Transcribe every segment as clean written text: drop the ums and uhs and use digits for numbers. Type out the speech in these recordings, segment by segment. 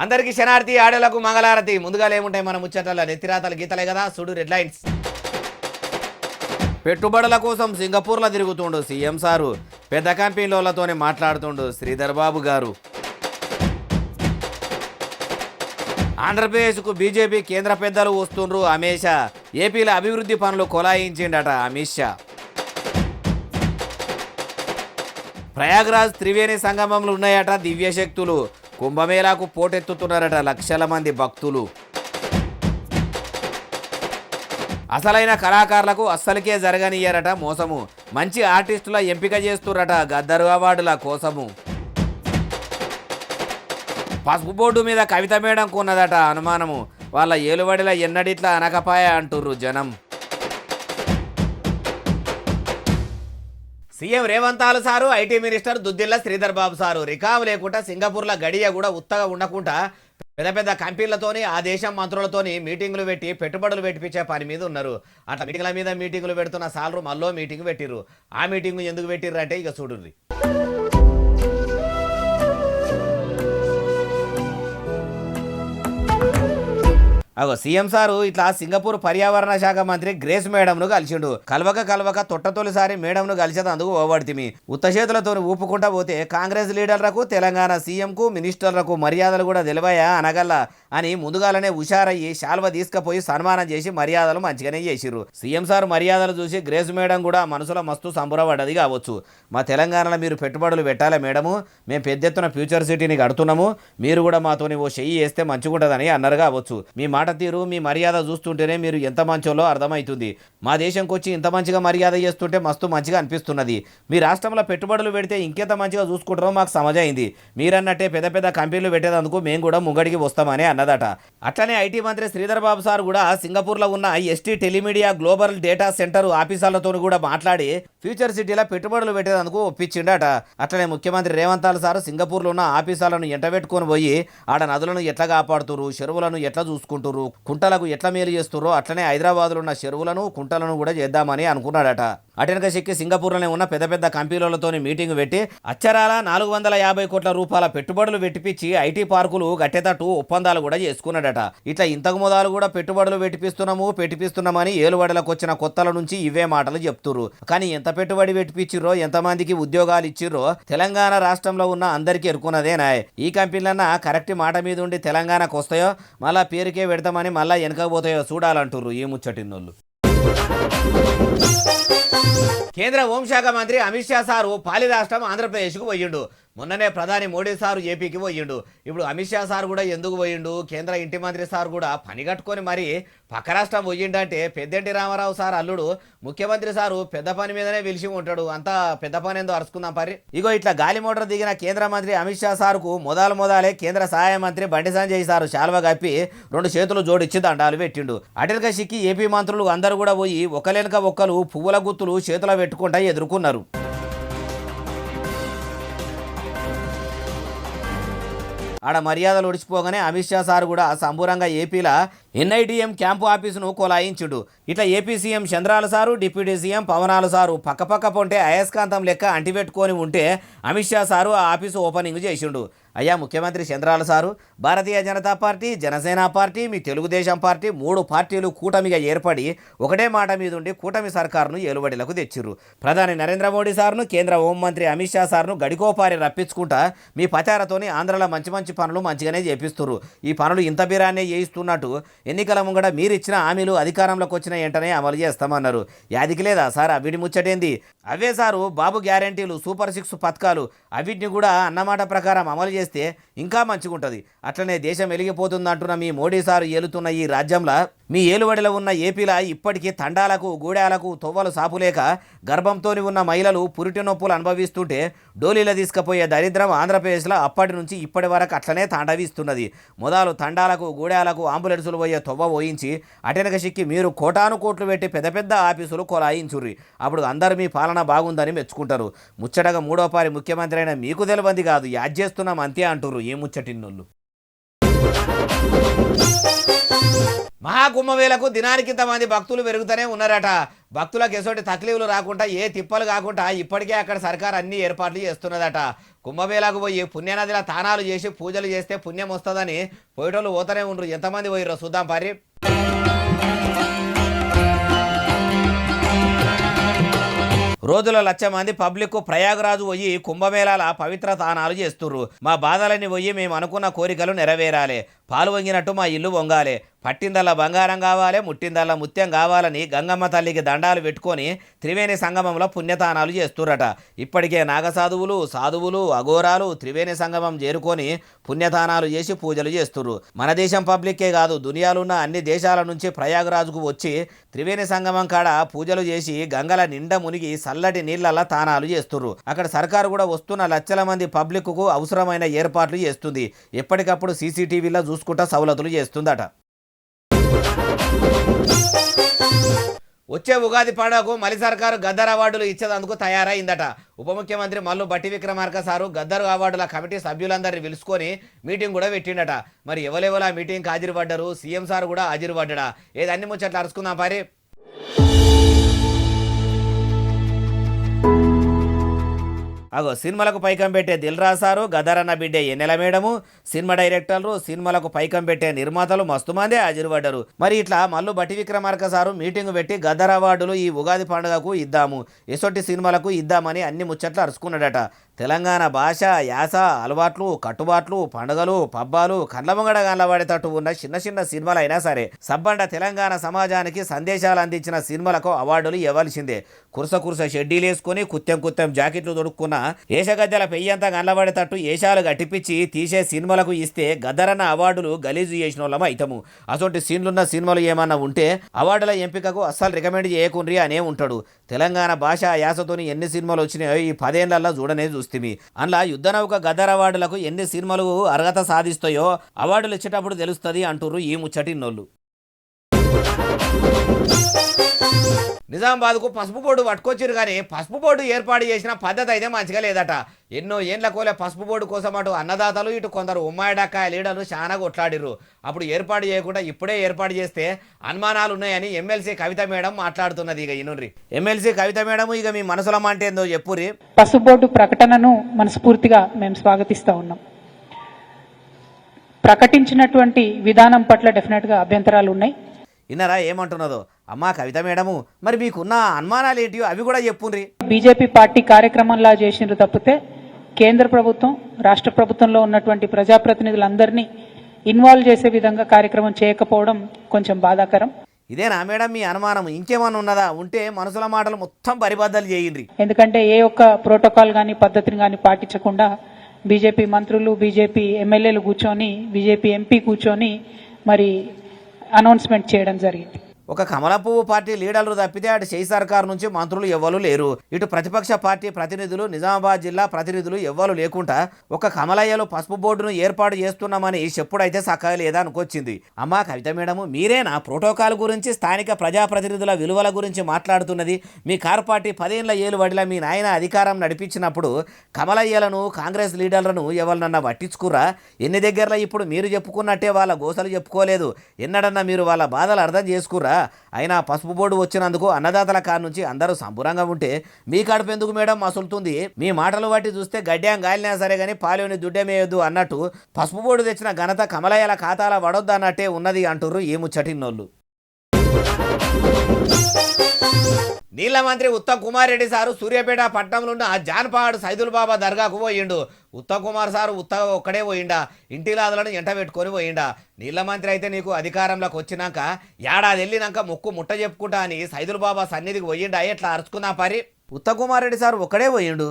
అందరికి శనార్థి ఆడలకు మంగళారతి. ముందుగా ఏముంటాయి మన ముచ్చటల నెత్తిరాతలు గీతలే కదా. చూడు హెడ్లైన్స్. పెట్టుబడుల కోసం సింగపూర్లో తిరుగుతుండు సీఎం సారు. పెద్ద కంపెనీలతోనే మాట్లాడుతుండు శ్రీధర్ బాబు గారు. ఆంధ్రప్రదేశ్కు బీజేపీ కేంద్ర పెద్దలు వస్తుండ్రు అమిత్ షా. ఏపీలో అభివృద్ధి పనులు కొలాయించిండట అమిత్ షా. ప్రయాగ్రాజ్ త్రివేణి సంగమంలో ఉన్నాయట దివ్యశక్తులు. కుంభమేళాకు పోటెత్తుతున్నారట లక్షల మంది భక్తులు. అసలైన కళాకారులకు అస్సలకే జరగనియ్యారట మోసము. మంచి ఆర్టిస్టుల ఎంపిక చేస్తురట గద్దరు అవార్డుల కోసము. పసుపు బోర్డు మీద కవిత మేడం కొన్నదట అనుమానము. వాళ్ళ ఏలుబడిల ఎన్నడిట్లా అనకపాయ అంటుర్రు జనం. CM Revanth sir, IT minister Duddilla Sridhar Babu sir రికాము లేకుండా సింగపూర్లో గడియ కూడా ఉత్తగా ఉండకుండా పెద్ద పెద్ద కంపెనీలతోని ఆ దేశం మంత్రులతోని మీటింగులు పెట్టి పెట్టుబడులు పెట్టించే పని మీద ఉన్నారు. అట్లా మీటింగ్ల మీద మీటింగులు పెడుతున్న సార్లు మళ్ళీ మీటింగ్ పెట్టిర్రు. ఆ మీటింగ్ ఎందుకు పెట్టిర్రు అంటే ఇక చూడుర్రి. అగో సీఎం సారు ఇట్లా సింగపూర్ పర్యావరణ శాఖ మంత్రి గ్రేస్ మేడంను కలిసిండు. కలవక తొట్టతొలిసారి మేడంను కలిసేందుకు ఓవడితిమి. ఉత్త చేతులతో ఊపుకుంటా పోతే కాంగ్రెస్ లీడర్లకు, తెలంగాణ సీఎంకు, మినిస్టర్లకు మర్యాదలు కూడా తెలివయా అనగల్లా అని ముందుగాలనే హుషారయ్యి శాల్వ తీసుకుపోయి సన్మానం చేసి మర్యాదలు మంచిగానే చేసిర్రు. సీఎం సార్ మర్యాదలు చూసి గ్రేస్ మేడం కూడా మనసులో మస్తు సంబరపడ్డది కావచ్చు. మా తెలంగాణలో మీరు పెట్టుబడులు పెట్టాలా మేడము, మేము పెద్ద ఎత్తున ఫ్యూచర్ సిటీని కడుతున్నాము, మీరు కూడా మాతోని ఓ చెయ్యి వేస్తే మంచిగుంటుందని అన్నారు కావచ్చు. మీ మాట తీరు, మీ మర్యాద చూస్తుంటేనే మీరు ఎంత మంచోలో అర్థమవుతుంది. మా దేశంకి వచ్చి ఇంత మంచిగా మర్యాద చేస్తుంటే మస్తు మంచిగా అనిపిస్తున్నది. మీ రాష్ట్రంలో పెట్టుబడులు పెడితే ఇంకెంత మంచిగా చూసుకుంటారో మాకు సమజైంది. మీరన్నట్టే పెద్ద పెద్ద కంపెనీలు పెట్టేందుకు మేము కూడా ముంగడికి వస్తామని అన్నదట. అట్లనే ఐటీ మంత్రి శ్రీధర్ బాబు సార్ కూడా సింగపూర్లో ఉన్న ST telemedia global data center ఆఫీసర్లతో కూడా మాట్లాడి ఫ్యూచర్ సిటీలో పెట్టుబడులు పెట్టేందుకు ఒప్పించిండట. అట్లనే ముఖ్యమంత్రి రేవంత్ సార్ సింగపూర్లో ఉన్న ఆఫీసర్లను ఎంటబెట్టుకొని పోయి ఆడ నదులను ఎట్లా కాపాడుతురు, చెరువులను ఎట్లా చూసుకుంటారు, కుంటలకు ఎట్లా మేలు చేస్తుర్రో అట్లనే హైదరాబాద్లో ఉన్న చెరువులను, కుంటలను కూడా చేద్దామని అనుకున్నాడట. అటెనక చెక్కి సింగపూర్లోనే ఉన్న పెద్ద పెద్ద కంపెనీలతో మీటింగ్ పెట్టి అచ్చరాల 450 కోట్ల రూపాయల పెట్టుబడులు పెట్టిపించి ఐటీ పార్కులు గట్టేటట్టు ఒప్పందాలు కూడా చేసుకున్నాడట. ఇట్లా ఇంతకు మొదలు కూడా పెట్టుబడులు పెట్టిపిస్తున్నామని ఏలుబడులకు వచ్చిన కొత్తల నుంచి ఇవే మాటలు చెప్తుర్రు. కానీ ఎంత పెట్టుబడి పెట్టిపిచ్చిర్రో, ఎంతమందికి ఉద్యోగాలు ఇచ్చిర్రో తెలంగాణ రాష్ట్రంలో ఉన్న అందరికీ ఎరుకున్నదేనా. ఈ కంపెనీలన్నా కరెక్ట్ మాట మీద ఉండి తెలంగాణకు వస్తాయో మళ్ళా పేరుకే పెడతామని మళ్ళా వెనకపోతాయో చూడాలంటుర్రు ఈ ముచ్చటిన్నోళ్ళు. కేంద్ర హోంశాఖ మంత్రి అమిత్ షా సారు పాలి రాష్ట్రం ఆంధ్రప్రదేశ్కు పోయిండు. మొన్ననే ప్రధాని మోడీ సారు ఏపీకి పోయిండు. ఇప్పుడు అమిత్ షా సార్ కూడా ఎందుకు పోయిండు, కేంద్ర ఇంటి మంత్రి సార్ కూడా పని కట్టుకొని మరి పక్క రాష్ట్రం పోయిండంటే పెద్దంటి రామారావు సార్ అల్లుడు ముఖ్యమంత్రి సారు పెద్ద పని మీదనే పిలిచి ఉంటాడు. అంతా పెద్ద పని ఏందో అరుచుకుందాం పరి. ఇగో ఇట్లా గాలి మోటార్ దిగిన కేంద్ర మంత్రి అమిత్ షా సార్కు మొదలే కేంద్ర సహాయ మంత్రి బండి సంజయ్ సారు శాల్వ కప్పి 2 చేతులు జోడిచ్చి దండాలు పెట్టిండు. అటెనక సిక్కి ఏపీ మంత్రులు అందరూ కూడా పోయి ఒకలేనక ఒక్కలు పువ్వుల గుత్తులు చేతుల పెట్టుకుంటా ఎదుర్కొన్నారు. ఆడ మర్యాదలు ఒడిచిపోగానే అమిత్ షా సార్ కూడా సంబూరంగా ఏపీలో ఎన్ఐటిఎం క్యాంపు ఆఫీసును కొలాయించుడు. ఇట్లా ఏపీ సీఎం చంద్రాల సారు, డిప్యూటీ సీఎం పవనాల సారు పక్క పొంటే అయస్కాంతం లెక్క అంటిపెట్టుకొని ఉంటే అమిత్ షా సారు ఆ ఆఫీసు ఓపెనింగ్ చేసిండు. అయ్యా ముఖ్యమంత్రి చంద్రాల sir, Bharatiya Janata party, Janasena party, మీ తెలుగుదేశం పార్టీ 3 పార్టీలు కూటమిగా ఏర్పడి ఒకటే మాట మీద ఉండి కూటమి సర్కారును ఏలుబడిలకు తెచ్చిర్రు. ప్రధాని నరేంద్ర మోడీ సార్ను, కేంద్ర హోంమంత్రి అమిత్ షా సార్ను గడికోపారి రప్పించుకుంటా మీ పచారతోని ఆంధ్రలో మంచి పనులు మంచిగానే చేపిస్తున్నారు. ఈ పనులు ఇంత బీరాన్నే చేయిస్తున్నట్టు ఎన్నికల ముంగడ మీరిచ్చిన హామీలు అధికారంలోకి వచ్చిన వెంటనే అమలు చేస్తామన్నారు. యాదికి లేదా సార్ అవిడి ముచ్చటేంది? అవే సారు బాబు గ్యారంటీలు, సూపర్ 6 పథకాలు అవిటిని కూడా అన్నమాట ప్రకారం అమలు చేస్తే ఇంకా మంచిగా ఉంటుంది. అట్లనే దేశం వెలిగిపోతుందంటున్న మీ మోడీ సారు ఏలుతున్న ఈ రాజ్యంలో మీ ఏలుబడిలో ఉన్న ఏపీలో ఇప్పటికీ తండాలకు, గూడాలకు తొవ్వలు సాపులేక గర్భంతో ఉన్న మహిళలు పురిటి నొప్పులు అనుభవిస్తుంటే డోలీలో తీసుకుపోయే దరిద్రం ఆంధ్రప్రదేశ్లో అప్పటి నుంచి ఇప్పటి వరకు అట్లనే తాండవిస్తున్నది. మొదలు తండాలకు, గూడాలకు అంబులెన్సులు పోయే తొవ్వ పోయించి అటెనక సిక్కి మీరు కోటాను కోట్లు పెట్టి పెద్ద ఆఫీసులు కొలాయించుర్రి. అప్పుడు అందరూ మీ పాలన బాగుందని మెచ్చుకుంటారు. ముచ్చటగా 3వ పారి ముఖ్యమంత్రి అయినా మీకు తెలియంది కాదు, యాద్ చేస్తున్నాం అంతే అంటుర్రు ఈ ముచ్చటిన్నోళ్ళు. మహాకుంభమేళకు దినానికి ఇంతమంది భక్తులు పెరుగుతూనే ఉన్నారట. భక్తులకు ఎసోటి తక్లీఫ్లు రాకుండా ఏ తిప్పలు కాకుండా ఇప్పటికే అక్కడ సర్కార్ అన్ని ఏర్పాట్లు చేస్తున్నదట. కుంభమేళకు పోయి పుణ్యనదిలో తానాలు చేసి పూజలు చేస్తే పుణ్యం వస్తుందని పోయేటోళ్ళు పోతూనే ఉండరు. ఎంతమంది పోయిర్రో చూద్దాం పరి. రోజుల 1,00,000 మంది పబ్లిక్ ప్రయాగరాజు పోయి కుంభమేళాల పవిత్ర తానాలు చేస్తుర్రు. మా బాధలని పోయి మేము అనుకున్న కోరికలు నెరవేరాలి, పాలు వంగినట్టు మా ఇల్లు వంగాలి, పట్టిందల్లా బంగారం కావాలి, ముట్టిందల్లా ముత్యం కావాలని గంగమ్మ తల్లికి దండాలు పెట్టుకొని త్రివేణి సంగమంలో పుణ్యతానాలు చేస్తుర్రట. ఇప్పటికే నాగసాధువులు, సాధువులు, అఘోరాలు త్రివేణి సంగమం చేరుకొని పుణ్యతానాలు చేసి పూజలు చేస్తుర్రు. మన దేశం పబ్లిక్కే కాదు, దునియాలున్న అన్ని దేశాల నుంచి ప్రయాగరాజుకు వచ్చి త్రివేణి సంగమం కాడ పూజలు చేసి గంగల నిండా మునిగి చల్లటి నీళ్లలా తానాలు చేస్తుర్రు. అక్కడ సర్కారు కూడా వస్తున్న 1,00,000 మంది పబ్లిక్ కు అవసరమైన ఏర్పాట్లు చేస్తుంది. ఎప్పటికప్పుడు సీసీటీవీలో చూసుకుంటా సవలతులు చేస్తుందట. వచ్చే ఉగాది పండుగకు మలి సర్కారు గద్దర్ అవార్డులు ఇచ్చేందుకు తయారైందట. ఉప ముఖ్యమంత్రి మల్లు భట్టి విక్రమార్క సారు గద్దర్ అవార్డుల కమిటీ సభ్యులందరినీ పిలుచుకొని మీటింగ్ కూడా పెట్టిండట. మరి ఎవరెవరు ఆ మీటింగ్కి హాజరుపడ్డారు, సీఎం సార్ కూడా హాజరుపడ్డా, ఏదన్నీ ముచ్చట్లు అరుచుకుందాం పరి. అగో సినిమాలకు పైకం పెట్టే దిల్ రాజు సారు, గద్దర్ అన్న బిడ్డే ఎన్నెల మేడము, సినిమా డైరెక్టర్లు, సినిమాలకు పైకం పెట్టే నిర్మాతలు మస్తు మందే హాజరుపడ్డారు. మరి ఇట్లా మల్లు భట్టి విక్రమార్క సారు మీటింగ్ పెట్టి గద్దర్ అవార్డులు ఈ ఉగాది పండుగకు ఇద్దాము, ఎసొట్టి సినిమాలకు ఇద్దామని అన్ని ముచ్చట్లు అరుచుకున్నాడట. తెలంగాణ భాష, యాస, అలవాట్లు, కట్టుబాట్లు, పండుగలు, పబ్బాలు కండ్లముంగడ గండ్లబడేటట్టు ఉన్న చిన్న చిన్న సినిమాలు అయినా సరే సబ్బండ తెలంగాణ సమాజానికి సందేశాలు అందించిన సినిమాలకు అవార్డులు ఇవ్వాల్సిందే. కురుస షెడ్డీలు వేసుకొని కుత్తెం జాకెట్లు దొడుక్కున్న ఏషగద్దెల పెయ్యంతా గండ్లబడేటట్టు ఏషాలు గట్టిపిచ్చి తీసే సినిమాలకు ఇస్తే గద్దరన్న అవార్డులు గలీజు చేసిన వాళ్ళం అయితము. అసొంటి సీన్లున్న సినిమాలు ఏమన్నా ఉంటే అవార్డుల ఎంపికకు అస్సలు రికమెండ్ చేయకుండ్రి అనే ఉంటాడు. తెలంగాణ భాష, యాసతోని ఎన్ని సినిమాలు వచ్చినాయో ఈ 10 ఏళ్లలో చూడనే చూస్తే అందులో యుద్ధనౌక గద్దర్ అవార్డులకు ఎన్ని సినిమాలు అర్హత సాధిస్తాయో అవార్డులు ఇచ్చేటప్పుడు తెలుస్తుంది అంటుర్రు ఈ ముచ్చటిన్నోళ్ళు. నిజామాబాద్కు పసుపు బోర్డు పట్టుకొచ్చారు, కానీ పసుపు బోర్డు ఏర్పాటు చేసిన పద్ధతి అయితే మంచిగా లేదట. ఎన్నో ఏండ్ల కోలే పసుపు బోర్డు కోసం అటు అన్నదాతలు, ఇటు కొందరు ఉమ్మాయిడక్కాయ లీడర్లు చాలా కొట్లాడిర్రు. అప్పుడు ఏర్పాటు చేయకుండా ఇప్పుడే ఏర్పాటు చేస్తే అనుమానాలు ఉన్నాయని ఎమ్మెల్సీ కవిత మేడం మాట్లాడుతున్నది. ఇక ఇనుర్రి ఎమ్మెల్సీ కవిత మేడం, ఇక మీ మనసులో మాట ఏందో చెప్పుర్రి. పసుపు బోర్డు ప్రకటనను మనస్ఫూర్తిగా మేము స్వాగతిస్తూ ఉన్నాం. ప్రకటించినటువంటి విధానం పట్ల డెఫినెట్గా అభ్యంతరాలు ఉన్నాయి. ఇన్నరా ఏమంటున్నదో అమ్మా కవిత మేడము, మరి మీకున్న అనుమానాలు ఏంటియో అవి కూడా చెప్పుండ్రి. బీజేపీ పార్టీ కార్యక్రమంలా చేసినారు తప్పితే కేంద్ర ప్రభుత్వం, రాష్ట్ర ప్రభుత్వంలో ఉన్నటువంటి ప్రజాప్రతినిధులందరినీ ఇన్వాల్వ్ చేసే విధంగా కార్యక్రమం చేయకపోవడం కొంచెం బాధాకరం. ఇదేనా మేడం మీ అనుమానం? ఇంకేమన్నా ఉన్నదా? ఉంటే మనసుల మాటలు మొత్తం పరిబద్దలు చేయండి. ఎందుకంటే ఏ ఒక్క ప్రోటోకాల్ కానీ పద్ధతిని కానీ పాటించకుండా బీజేపీ మంత్రులు, బీజేపీ ఎమ్మెల్యేలు కూర్చొని, బీజేపీ ఎంపీ కూర్చొని మరి అనౌన్స్మెంట్ చేయడం జరిగింది. ఒక కమల పువ్వు పార్టీ లీడర్లు తప్పితే అటు చేయి సర్కారు నుంచి మంత్రులు ఎవ్వరు లేరు. ఇటు ప్రతిపక్ష పార్టీ ప్రతినిధులు, నిజామాబాద్ జిల్లా ప్రతినిధులు ఎవ్వరు లేకుండా ఒక కమలయ్యలో పసుపు బోర్డును ఏర్పాటు చేస్తున్నామని చెప్పుడైతే సక్కగా లేదా అనుకొచ్చింది. అమ్మా కవిత మేడము, మీరేనా ప్రోటోకాల్ గురించి, స్థానిక ప్రజాప్రతినిధుల విలువల గురించి మాట్లాడుతున్నది? మీ కారు పార్టీ 10 ఏళ్ల ఏలుబడిలా మీ నాయన అధికారం నడిపించినప్పుడు కమలయ్యలను, కాంగ్రెస్ లీడర్లను ఎవరినన్నా పట్టించుకురా? ఎన్ని దగ్గరలో ఇప్పుడు మీరు చెప్పుకున్నట్టే వాళ్ళ గోసలు చెప్పుకోలేదు. ఎన్నడన్నా మీరు వాళ్ళ బాధలు అర్థం చేసుకురా? అయినా పసుపు బోర్డు వచ్చినందుకు అన్నదాతల కాడ నుంచి అందరూ సంబురంగా ఉంటే మీ కడుపు ఎందుకు మేడం మసులుతుంది? మీ మాటలు బట్టి చూస్తే గడ్డ్యాం గాలినా సరే కానీ పాలోని దుడ్డమేయొద్దు అన్నట్టు పసుపు బోర్డు తెచ్చిన ఘనత కమలయ్యల ఖాతాల వడొద్దు అన్నట్టే ఉన్నది అంటుర్రు ఈ ముచ్చటిన్నోళ్ళు. నీళ్ల మంత్రి ఉత్తమ్ కుమార్ రెడ్డి సారు సూర్యాపేట పట్టణంలో ఉన్న జాన్పాడు సైదుల్ బాబా దర్గాకు పోయిండు. ఉత్తమ్ కుమార్ సారు ఒక్కడే పోయిండా, ఇంటిలాదులను ఎంట పెట్టుకొని పోయిండా. నీళ్ల మంత్రి అయితే నీకు అధికారంలోకి వచ్చినాక ఏడాది వెళ్ళినాక ముక్కు ముట్ట చెప్పుకుంటా అని సైదుల్ బాబా సన్నిధికి పోయిండా? ఎట్లా అరుచుకున్నా పరి. ఉత్తమ్ కుమార్ రెడ్డి సారు ఒక్కడే పోయిండు.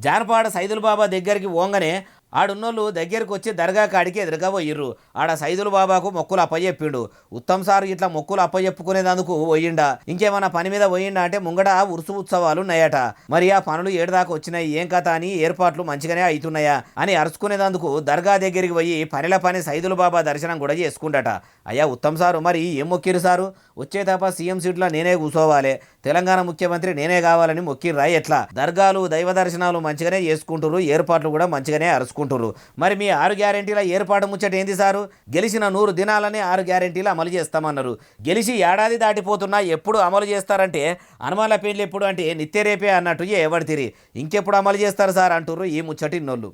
జాన్పాడు సైదుల్ బాబా దగ్గరికి పోగానే ఆడున్నోళ్ళు దగ్గరికి వచ్చి దర్గా కాడికి ఎదురుగా పోయిర్రు. ఆడ సైదుల్ బాబాకు మొక్కులు అప్పచెప్పిండు. ఉత్తమ్ సార్ ఇట్లా మొక్కులు అప్పచెప్పుకునేందుకు పోయిండా, ఇంకేమన్నా పని మీద పోయిండా అంటే ముంగడ ఉరుసు ఉత్సవాలు ఉన్నాయట. మరి ఆ పనులు ఏడుదాకా వచ్చినాయి, ఏం కథ అని, ఏర్పాట్లు మంచిగానే అవుతున్నాయా అని అరుచుకునేందుకు దర్గా దగ్గరికి పోయి పని సైదుల్ బాబా దర్శనం కూడా చేసుకుండట. అయ్యా ఉత్తమ్ సారు మరి ఏం మొక్కిరు సారు వచ్చే తప్ప సీఎం సీట్లో నేనే కూర్చోవాలి తెలంగాణ ముఖ్యమంత్రి నేనే కావాలని మొక్కిర్రా ఎట్లా దర్గాలు దైవ దర్శనాలు మంచిగానే చేసుకుంటుర్రు ఏర్పాట్లు కూడా మంచిగానే అరుచుకుంటుర్రు మరి మీ 6 గ్యారెంటీల ఏర్పాటు ముచ్చట ఏంది సారు గెలిచిన 100 దినాలని 6 గ్యారెంటీలు అమలు చేస్తామన్నారు గెలిచి ఏడాది దాటిపోతున్నా ఎప్పుడు అమలు చేస్తారంటే హనుమాన్ల పెళ్లి ఎప్పుడు అంటే నిత్యరేపే అన్నట్టు ఎవడితిరి ఇంకెప్పుడు అమలు చేస్తారు సార్ అంటుర్రు ఈ ముచ్చటిన్నోళ్ళు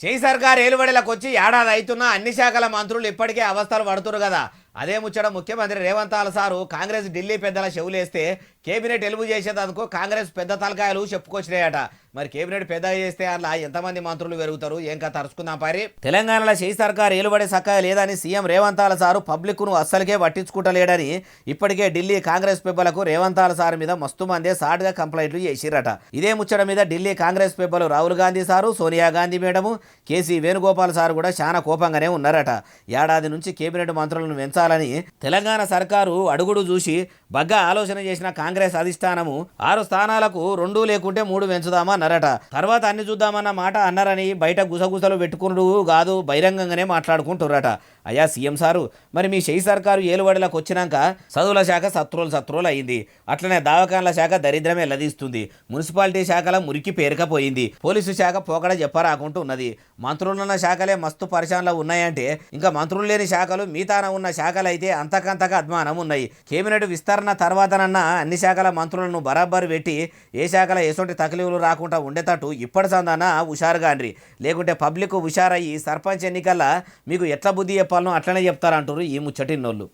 షేయ్ సర్కార్ ఏలుబడిలకు వచ్చి ఏడాది అవుతున్నా అన్ని శాఖల మంత్రులు ఇప్పటికే అవస్థలు పడుతున్నారు కదా అదే ముచ్చట ముఖ్యమంత్రి రేవంత్ సారు కాంగ్రెస్ ఢిల్లీ పెద్దల చెవులేస్తే కేబినెట్ ఎలుగు చేసేందుకు కాంగ్రెస్ పెద్ద తలకాయలు చెప్పుకొచ్చినాయట మరి కేబినెట్ పెద్దగా చేస్తే అలా ఎంతమంది మంత్రులు పెరుగుతారు ఏం కథ తరుచుకుందాం పారి తెలంగాణలో షేయ్ సర్కార్ ఏలుబడి సక్కగా లేదని సీఎం రేవంత్ సారు పబ్లిక్ను అస్సలకే పట్టించుకుంటలేడని ఇప్పటికే ఢిల్లీ కాంగ్రెస్ పెబ్బలకు రేవంత్ సార్ మీద మస్తు మందే సాటుగా కంప్లైంట్లు చేసిరట ఇదే ముచ్చట మీద ఢిల్లీ కాంగ్రెస్ పెబ్బలు Rahul Gandhi sir Sonia Gandhi madam KC Venugopal sir కూడా చాలా కోపంగానే ఉన్నారట ఏడాది నుంచి కేబినెట్ మంత్రులను పెంచాలని తెలంగాణ సర్కారు అడుగుడు చూసి బగ్గా ఆలోచన చేసిన కాంగ్రెస్ అధిష్టానము 6 స్థానాలకు 2 లేకుంటే 3 పెంచుదామా అన్నారట తర్వాత అన్ని చూద్దామన్న మాట అన్నారని బయట గుసగుసలు పెట్టుకున్నాడు కాదు బహిరంగంగానే మాట్లాడుకుంటున్నారట అయ్యా సీఎం సారు మరి మీ షేయ్ సర్కారు ఏలుబడిలకు వచ్చినాక చదువుల శాఖ సత్రోలు అయింది అట్లనే దవాఖాన్ల శాఖ దరిద్రమే ఎల్లదీస్తుంది మున్సిపాలిటీ శాఖల మురికి పేరుకపోయింది పోలీసు శాఖ పోకడ చెప్పరాకుంటూ ఉన్నది మంత్రులున్న శాఖలే మస్తు పరిశానలో ఉన్నాయంటే ఇంకా మంత్రులు లేని శాఖలు మిగతాన ఉన్న శాఖలు అయితే అంతకంతగా అద్మానం ఉన్నాయి కేబినెట్ విస్తరణ తర్వాతనన్నా అన్ని శాఖల మంత్రులను బరాబర్ పెట్టి ఏ శాఖల ఎసొంటి తకలీవులు రాకుండా ఉండేటట్టు ఇప్పటి సందాన హుషారుగాండ్రి లేకుంటే పబ్లిక్ హుషారయ్యి సర్పంచ్ ఎన్నికల్లో మీకు ఎట్లా బుద్ధి చెప్పాలనో అట్లనే చెప్తారంటారు ఈ ముచ్చటిన్నోళ్ళు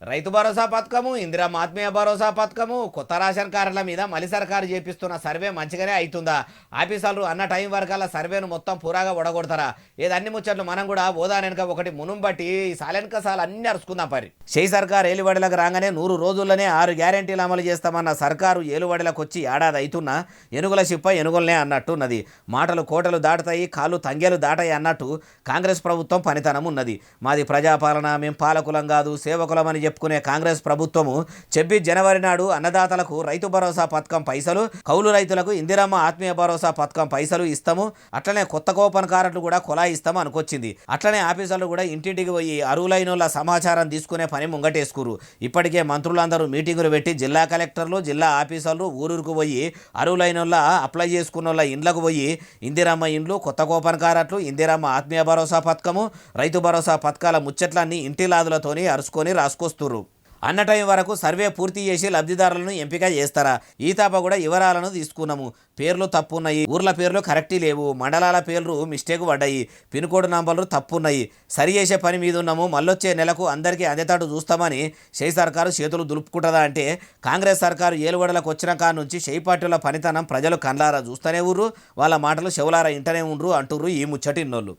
రైతు భరోసా పథకము ఇందిరమ్మ ఆత్మీయ భరోసా పథకము కొత్త రేషన్ కార్డుల మీద మలి సర్కారు చేపిస్తున్న సర్వే మంచిగానే అవుతుందా ఆఫీసర్లు అన్న టైం వరకల్లా సర్వేను మొత్తం పూరాగా ఒడగొడతారా ఏదన్ని ముచ్చట్లు మనం కూడా ఓదానెనక ఒకటి మునుం బట్టి సాలెనక సాలు అన్ని అరుచుకుందాం పరి షేయ్ సర్కార్ ఏలుబడిలకు రాగానే 100 రోజుల్లోనే 6 గ్యారెంటీలు అమలు చేస్తామన్న సర్కారు ఏలుబడిలకు వచ్చి ఏడాది అవుతున్నా ఎనుగుల చిప్ప ఎనుగులనే అన్నట్టున్నది మాటలు కోటలు దాటుతాయి కాళ్ళు తంగేలు దాటాయి అన్నట్టు కాంగ్రెస్ ప్రభుత్వం పనితనం ఉన్నది మాది ప్రజాపాలన మేం పాలకులం కాదు సేవకులమని చెప్పుకునే కాంగ్రెస్ ప్రభుత్వము 26 జనవరి నాడు అన్నదాతలకు రైతు భరోసా పథకం పైసలు కౌలు రైతులకు ఇందిరమ్మ ఆత్మీయ భరోసా పథకం పైసలు ఇస్తాము అట్లనే కొత్త కూపన్ కార్డులు కూడా కొలాయిస్తాము అనుకొచ్చింది అట్లనే ఆఫీసర్లు కూడా ఇంటింటికి పోయి అరువులైనోళ్ళ సమాచారం తీసుకునే పని ముంగటేసుకురు ఇప్పటికే మంత్రులందరూ మీటింగులు పెట్టి జిల్లా కలెక్టర్లు జిల్లా ఆఫీసర్లు ఊరూరుకు పోయి అరువులైనోళ్ళ అప్లై చేసుకున్న వాళ్ళ ఇండ్లకు పోయి ఇందిరమ్మ ఇండ్లు కొత్త కూపన్ కార్డులు ఇందిరమ్మ ఆత్మీయ భరోసా పథకము రైతు భరోసా పథకాల ముచ్చట్లన్నీ ఇంటిలాదులతోని అరుచుకొని రాసుకొస్తారు అన్న టైం వరకు సర్వే పూర్తి చేసి లబ్ధిదారులను ఎంపిక చేస్తారా ఈ తాప కూడా వివరాలను తీసుకున్నాము పేర్లు తప్పున్నాయి ఊర్ల పేర్లు కరెక్టీ లేవు మండలాల పేర్లు మిస్టేక్ పడ్డాయి పిన్ కోడ్ నంబర్లు తప్పున్నాయి సరి చేసే పని మీద ఉన్నాము మళ్ళొచ్చే నెలకు అందరికీ అందేతాటు చూస్తామని షేయ్ సర్కారు చేతులు దులుపుకుంటుందా అంటే కాంగ్రెస్ సర్కారు ఏలుబడులకు వచ్చిన కాడ నుంచి షేయ్ పార్టీల పనితనం ప్రజలు కళ్ళారా చూస్తూనే ఊర్రు వాళ్ళ మాటలు చెవులారా ఇంటనే ఉండ్రు అంటుర్రు ఈ ముచ్చటిన్నోళ్ళు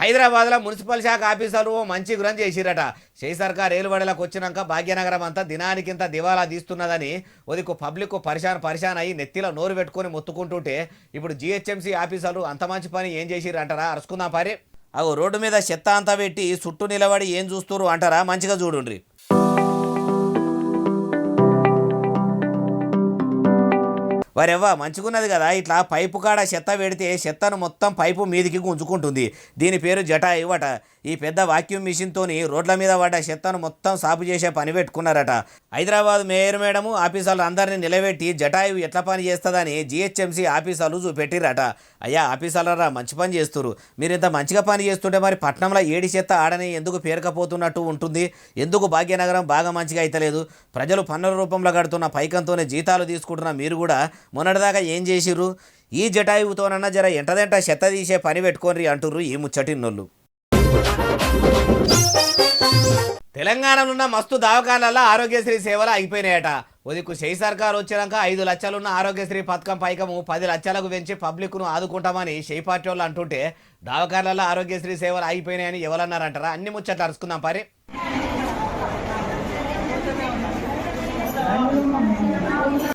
హైదరాబాద్లో మున్సిపల్ శాఖ ఆఫీసర్లు మంచి గురం చేసిరట షేయ్ సర్కార్ ఏలుబడిలకు వచ్చినాక భాగ్యనగరం అంతా దినానికింత దివాలా తీస్తున్నదని ఒదికు పబ్లిక్ పరిశాన్ అయ్యి నెత్తిలో నోరు పెట్టుకొని మొత్తుకుంటుంటే ఇప్పుడు జిహెచ్ఎంసీ ఆఫీసర్లు అంత మంచి పని ఏం చేసిర్రు అంటారా అరుచుకుందాం పారి అవు రోడ్డు మీద చెత్త అంతా పెట్టి చుట్టూ నిలబడి ఏం చూస్తున్నారు అంటారా మంచిగా చూడుండ్రి వారెవ్వ మంచుకున్నది కదా ఇట్లా పైపు కాడ చెత్త పెడితే చెత్తను మొత్తం పైపు మీదికి గుంజుకుంటుంది దీని పేరు జటాయు అట ఈ పెద్ద వాక్యూమ్ మిషన్తోని రోడ్ల మీద పడ్డ చెత్తను మొత్తం సాపు చేసే పని పెట్టుకున్నారట హైదరాబాద్ మేయర్ మేడము ఆఫీసర్లు అందరినీ నిలబెట్టి జటాయు ఎట్లా పని చేస్తుందని జిహెచ్ఎంసీ ఆఫీసర్లు చూపెట్టిరట అయ్యా ఆఫీసర్లరా మంచి పని చేస్తున్నారు మీరు ఇంత మంచిగా పని చేస్తుంటే మరి పట్నంలో ఏడి చెత్త ఆడని ఎందుకు పేరుకపోతున్నట్టు ఉంటుంది ఎందుకు భాగ్యనగరం బాగా మంచిగా అయితలేదు ప్రజలు పన్నుల రూపంలో కడుతున్న పైకంతోనే జీతాలు తీసుకుంటున్న మీరు కూడా మొన్నటిదాకా ఏం చేసిర్రు ఈ జటాయువుతోనన్నా జర ఎంటదెంట చెత్త తీసే పని పెట్టుకోండి అంటుర్రు ఈ ముచ్చటిన్నోళ్ళు తెలంగాణలో ఉన్న మస్తు దవాఖానాల్లో ఆరోగ్యశ్రీ సేవలు అయిపోయినాయట ఉదికు షేయ్ సర్కార్ వచ్చినాక 5 లక్షలున్న ఆరోగ్యశ్రీ పథకం పైకము 10 లక్షలకు పెంచి పబ్లిక్ను ఆదుకుంటామని షేయ్ పార్టీ వాళ్ళు అంటుంటే దవాఖానాల్లో ఆరోగ్యశ్రీ సేవలు అయిపోయినాయని ఎవరన్నారంటారా అన్ని ముచ్చట్లు అరుచుకుందాం పరి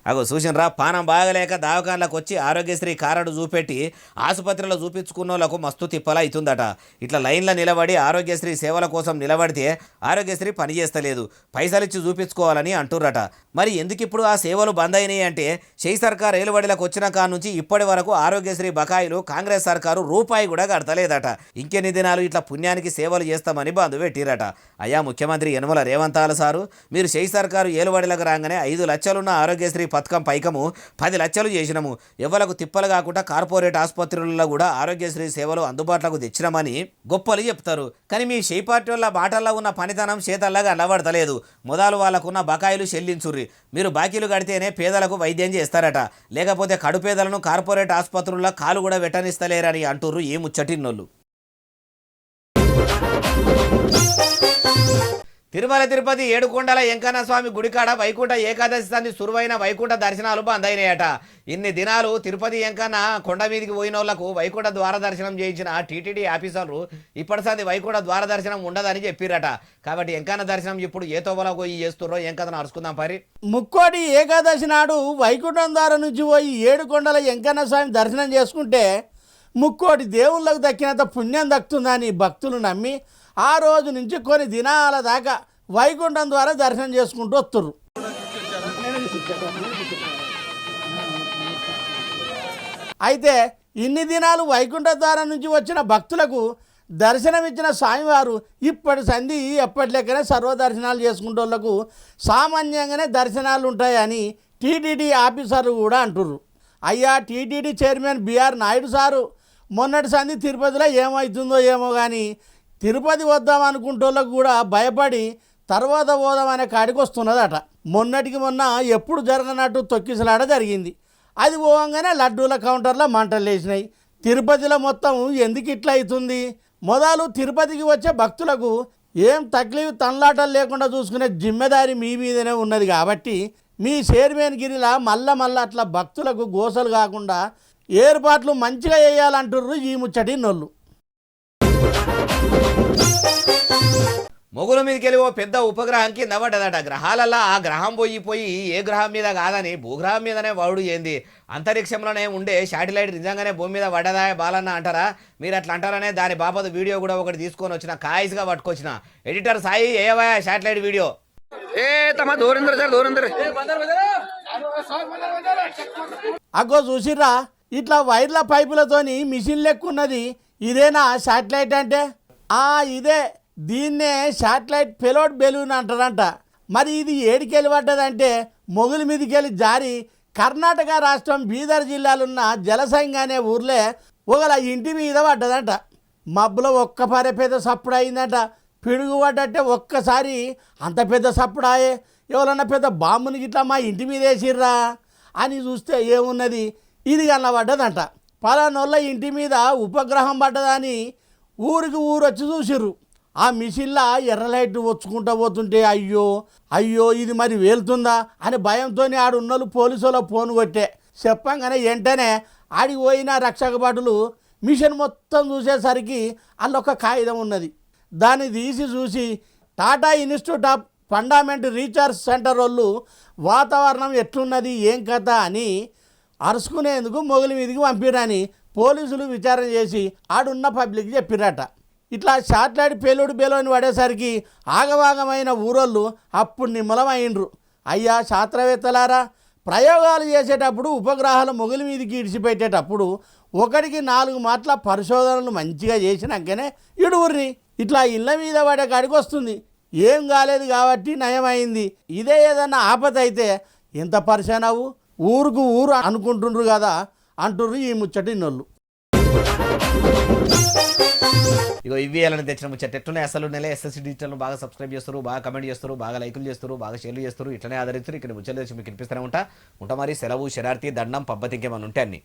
అగో చూసినరా, పానం బాగలేక దవాఖానలకు వచ్చి ఆరోగ్యశ్రీ కార్డు చూపెట్టి ఆసుపత్రిలో చూపించుకున్న వాళ్ళకు మస్తు తిప్పలా అవుతుందట. ఇట్లా లైన్లో నిలబడి ఆరోగ్యశ్రీ సేవల కోసం నిలబడితే ఆరోగ్యశ్రీ పనిచేస్తలేదు, పైసలు ఇచ్చి చూపించుకోవాలని అంటుర్రట. మరి ఎందుకు ఇప్పుడు ఆ సేవలు బంద్ అయినాయి అంటే, షెయి సర్కార్ ఏలుబడిలకు వచ్చిన కాడ నుంచి ఇప్పటి వరకు ఆరోగ్యశ్రీ బకాయిలు కాంగ్రెస్ సర్కారు రూపాయి కూడా కడతలేదట. ఇంకెన్ని దినాలు ఇట్లా పుణ్యానికి సేవలు చేస్తామని బంధు పెట్టిరట. అయ్యా ముఖ్యమంత్రి యనమల రేవంతాల సారు, మీరు షెయి సర్కారు ఏలుబడిలకు రాగానే 5 లక్షలున్న ఆరోగ్యశ్రీ పథకం పైకము 10 లక్షలు చేసినాము, ఎవలకు తిప్పలు కాకుండా కార్పొరేట్ ఆసుపత్రులలో కూడా ఆరోగ్యశ్రీ సేవలు అందుబాటులోకి తెచ్చినామని గొప్పలు చెప్తారు. కానీ మీ షెయి పార్టీ వల్ల బాటల్లో ఉన్న పనితనం చేతల్లాగా అల్లబడతలేదు. మొదలు వాళ్ళకున్న బకాయిలు చెల్లించుర్రి. మీరు బాకీలు కడితేనే పేదలకు వైద్యం చేస్తారట, లేకపోతే కడుపేదలను కార్పొరేట్ ఆసుపత్రుల్లో కాలు కూడా వెట్టనిస్తలేరని అంటుర్రు ఈ ముచ్చటిన్నోళ్ళు. తిరుమల తిరుపతి ఏడుకొండల వెంకన్న స్వామి గుడికాడ వైకుంఠ ఏకాదశి సంధి సురువైన వైకుంఠ దర్శనాలు బంద్ అయినాయట. ఇన్ని దినాలు తిరుపతి వెంకన్న కొండ మీదికి పోయిన వాళ్లకు వైకుంఠ ద్వార దర్శనం చేయించిన టీటీడీ ఆఫీసర్లు ఇప్పటి సంది వైకుంఠ ద్వార దర్శనం ఉండదని చెప్పిరట. కాబట్టి వెంకన్న దర్శనం ఇప్పుడు ఏ తోవలో పోయి చేస్తుర్రో ఏం కథను అరుచుకుందాం పరి. ముక్కోటి ఏకాదశి నాడు వైకుంఠం ద్వారం నుంచి పోయి ఏడుకొండల వెంకన్న స్వామి దర్శనం చేసుకుంటే ముక్కోటి దేవుళ్ళకు దక్కినంత పుణ్యం దక్కుతుందని భక్తులు నమ్మి ఆ రోజు నుంచి కొన్ని దినాల దాకా వైకుంఠం ద్వారా దర్శనం చేసుకుంటూ వస్తుర్రు. అయితే ఇన్ని దినాలు వైకుంఠ ద్వారం నుంచి వచ్చిన భక్తులకు దర్శనమిచ్చిన స్వామివారు ఇప్పటి సంధి ఎప్పటి లెక్కనే సర్వదర్శనాలు చేసుకుంటోళ్లకు సామాన్యంగానే దర్శనాలు ఉంటాయని టీటీడీ ఆఫీసర్లు కూడా అంటుర్రు. అయ్యా టీటీడీ చైర్మన్ బిఆర్ నాయుడు సారు మొన్నటి సంధి తిరుపతిలో ఏమవుతుందో ఏమో కానీ తిరుపతి వద్దాం అనుకుంటోళ్ళకు కూడా భయపడి తర్వాత పోదామనే కాడికి వస్తున్నదట. మొన్నటికి మొన్న ఎప్పుడు జరగనట్టు తొక్కిసలాట జరిగింది. అది పోగానే లడ్డూల కౌంటర్లో మంటలు లేచినాయి. తిరుపతిలో మొత్తం ఎందుకు ఇట్లా అవుతుంది? మొదలు తిరుపతికి వచ్చే భక్తులకు ఏం తక్లీఫ్ తన్లాటలు లేకుండా చూసుకునే జిమ్మెదారి మీ మీదనే ఉన్నది. కాబట్టి మీ చైర్మన్ గిరిలా మళ్ళా అట్లా భక్తులకు గోసలు కాకుండా ఏర్పాట్లు మంచిగా చేయాలంటుర్రు ఈ ముచ్చటి నోళ్ళు. మొగుల మీదకి వెళ్ళి ఓ పెద్ద ఉపగ్రహం కింద పడ్డదట. గ్రహాలల్లో ఆ గ్రహం పోయి ఏ గ్రహం మీద కాదని భూగ్రహం మీదనే వాడు ఏంది, అంతరిక్షంలోనే ఉండే శాటిలైట్ నిజంగానే భూమి మీద పడ్డదా బాలన్న అంటారా? మీరు అట్లా అంటారనే దాని బాబత్ వీడియో కూడా ఒకటి తీసుకొని వచ్చిన, కాయిస్గా పట్టుకొచ్చిన. ఎడిటర్ సాయి ఏవా శాటిలైట్ వీడియో అగ్గో చూసిర్రా, ఇట్లా వైర్ల పైపులతోని మిషన్ లెక్కున్నది. ఇదేనా శాటిలైట్ అంటే? ఇదే, దీన్నే శాటిలైట్ పెలోడ్ బెలూన్ అంటారంట. మరి ఇది ఏడికెళ్ళి పడ్డదంటే మొగులి మీదకెళ్ళి జారి కర్ణాటక రాష్ట్రం బీదర్ జిల్లాలున్న జలసంగ అనే ఊర్లే ఒకలా ఇంటి మీద పడ్డదంట. మబ్బులో ఒక్క పరే పెద్ద సప్పుడు అయిందంట. పిడుగు పడ్డట్టే ఒక్కసారి అంత పెద్ద సప్పుడాయే. ఎవరన్నా పెద్ద బాంబుని గిట్లా మా ఇంటి మీద వేసిర్రా అని చూస్తే ఏమున్నది, ఇది కన్నా పడ్డదంట. పలానోళ్ళ ఇంటి మీద ఉపగ్రహం పడ్డదని ఊరికి ఊరు వచ్చి చూసిర్రు. ఆ మిషన్లా ఎర్ర లైట్ వచ్చుకుంటూ పోతుంటే అయ్యో ఇది మరి వేలుతుందా అని భయంతో ఆడున్నోళ్ళు పోలీసులో ఫోన్ కొట్టే చెప్పంగానే వెంటనే ఆడికి పోయిన రక్షక భటులు మిషన్ మొత్తం చూసేసరికి అల్లొక కాగితం ఉన్నది. దాన్ని తీసి చూసి Tata institute of ఫండమెంట్ research centre వాళ్ళు వాతావరణం ఎట్లున్నది ఏం కథ అని అరుచుకునేందుకు మొగులి మీదకి పంపిరని పోలీసులు విచారణ చేసి ఆడున్న పబ్లిక్ చెప్పిరట. ఇట్లా శాటిలైట్ పేలుడు బెలోని పడేసరికి ఆగవాగమైన ఊరోళ్ళు అప్పుడు నిమ్మలమైండ్రు. అయ్యా శాస్త్రవేత్తలారా, ప్రయోగాలు చేసేటప్పుడు ఉపగ్రహాలు మొగులి మీదకి ఇడిచిపెట్టేటప్పుడు 1కి 4 మాటల పరిశోధనలు మంచిగా చేసినాకనే ఇడువుర్రి. ఇట్లా ఇళ్ళ మీద పడే కాడికి వస్తుంది. ఏం కాలేదు కాబట్టి నయమైంది. ఇదే ఏదన్నా ఆపద అయితే ఎంత పరిశానవు, ఊరుకు ఊరు అనుకుంటుండ్రు కదా అంటుర్రు ఈ ముచ్చటి నోళ్ళు. ఇగో ఇవి వేయాలని తెచ్చిన ముచ్చట ఎట్లున్నాయి అసలు నెల ఎస్ఎస్సీ డిజిటల్ను బాగా సబ్స్క్రైబ్ చేస్తారు, బాగా కమెంట్ చేస్తారు, బాగా లైకులు చేస్తారు, బాగా షేర్లు చేస్తారు. ఇట్లనే ఆదరిస్తారు. ఇక్కడ ముచ్చట్లు తెచ్చి మీకు వినిపిస్తూనే ఉంటా మరి. సెలవు, శరార్థి, దండం, పబ్బతి ఇంకేమన్నా ఉంటే అన్ని.